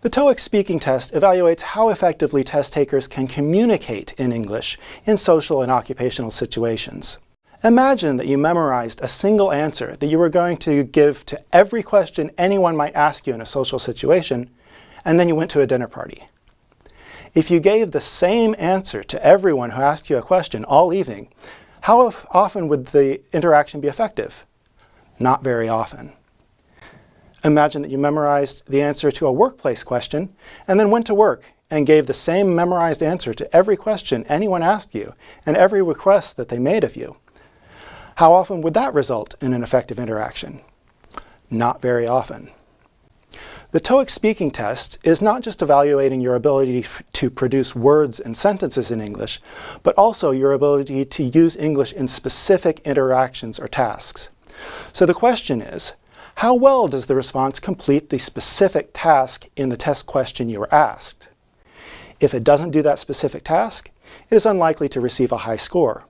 The TOEIC speaking test evaluates how effectively test takers can communicate in English in social and occupational situations. Imagine that you memorized a single answer that you were going to give to every question anyone might ask you in a social situation, and then you went to a dinner party. If you gave the same answer to everyone who asked you a question all evening, how often would the interaction be effective? Not very often. Imagine that you memorized the answer to a workplace question and then went to work and gave the same memorized answer to every question anyone asked you and every request that they made of you. How often would that result in an effective interaction? Not very often. The TOEIC speaking test is not just evaluating your ability to produce words and sentences in English, but also your ability to use English in specific interactions or tasks. So the question is, how well does the response complete the specific task in the test question you were asked? If it doesn't do that specific task, it is unlikely to receive a high score.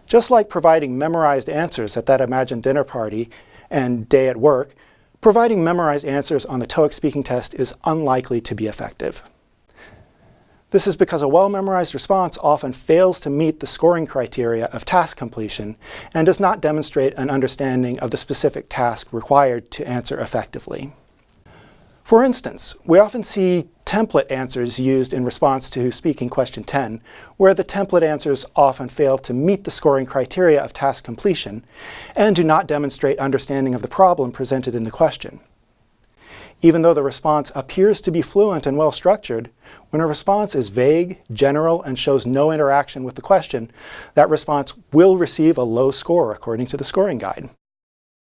Just like providing memorized answers at that imagined dinner party and day at work, providing memorized answers on the TOEIC speaking test is unlikely to be effective. This is because a well-memorized response often fails to meet the scoring criteria of task completion and does not demonstrate an understanding of the specific task required to answer effectively. For instance, we often see template answers used in response to speaking question 10, where the template answers often fail to meet the scoring criteria of task completion and do not demonstrate understanding of the problem presented in the question. Even though the response appears to be fluent and well-structured, when a response is vague, general, and shows no interaction with the question, that response will receive a low score according to the scoring guide.